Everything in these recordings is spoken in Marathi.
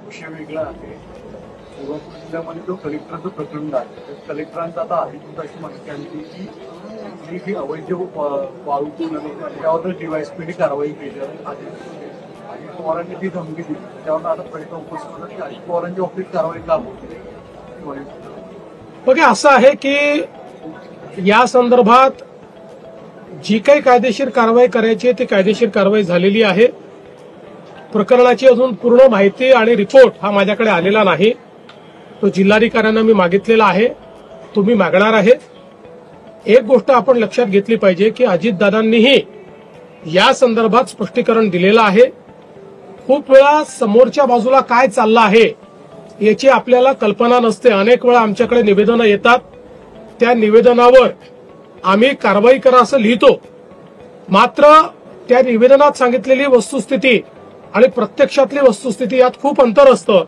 विषय वेगळा आहे. सोलापूर जिल्ह्यामध्ये जो कलेक्टरचं प्रकरण आहे, कलेक्टरांचा आता अधिकृत अशी माहिती आली की जी अवैध वाळू त्यावर डीवायएसपीने कारवाई केली आहे. अजित पवारांनी ती धमकी दिली, त्यावर आता प्रश्न उपस्थित होता की अजित पवारांची ऑफिस कारवाई का होती. बघा, असं आहे की या संदर्भात जी काही कायदेशीर कारवाई करायची ती कायदेशीर कारवाई झालेली आहे. प्रकरणाची अजून पूर्ण माहिती आणि रिपोर्ट हा माझ्याकडे आलेला नाही. तो जिल्हाधिकाऱ्यांना मी मागितलेला आहे, तुम्ही मागणार आहे. एक गोष्ट आपण लक्षात घेतली पाहिजे की अजितदादांनीही या संदर्भात स्पष्टीकरण दिलेलं आहे. खूप वेळा समोरच्या बाजूला काय चाललं आहे याची आपल्याला कल्पना नसते. अनेक वेळा आमच्याकडे निवेदनं येतात, त्या निवेदनावर आम्ही कारवाई करा असं लिहितो, मात्र त्या निवेदनात सांगितलेली वस्तुस्थिती आणि प्रत्यक्षातली वस्तुस्थिती यात खूप अंतर असतं.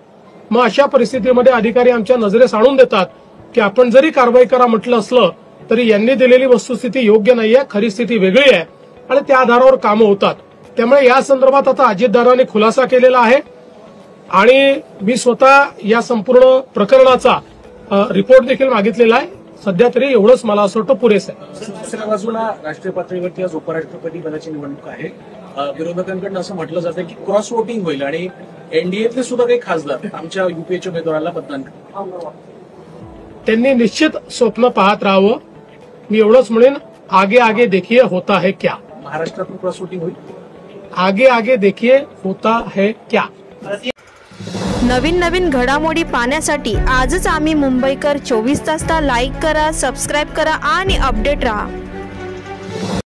मग अशा परिस्थितीमध्ये अधिकारी आमच्या नजरेस आणून देतात की आपण जरी कारवाई करा म्हटलं असलं तरी यांनी दिलेली वस्तुस्थिती योग्य नाहीये, खरी स्थिती वेगळी आहे आणि त्या आधारावर कामं होतात. त्यामुळे या संदर्भात आता अजितदादांनी खुलासा केलेला आहे आणि मी स्वतः या संपूर्ण प्रकरणाचा रिपोर्ट देखील मागितलेला आहे. सध्या तरी एवढंच मला असं वाटतं पुरेसं आहे. दुसऱ्या बाजूला राष्ट्रीय पातळीवरती आज उपराष्ट्रपती पदाची निवडणूक आहे. विरोधकांकडून असं म्हटलं जातं की क्रॉस वोटिंग होईल आणि एनडीएतले सुद्धा काही खासदार आमच्या युपीएच्या उमेदवाराला मतदान करतील. त्यांनी निश्चित स्वप्न पाहत राहावं. मी एवढंच म्हणेन, आगे आगे देखिए होता है क्या. महाराष्ट्रातून क्रॉस वोटिंग होईल. आगे आगे देखिए होता है क्या. नवीन घडामोडी पाहण्यासाठी आजच आम्ही मुंबईकर 24 तासला लाईक करा, सबस्क्राईब करा आणि अपडेट रहा.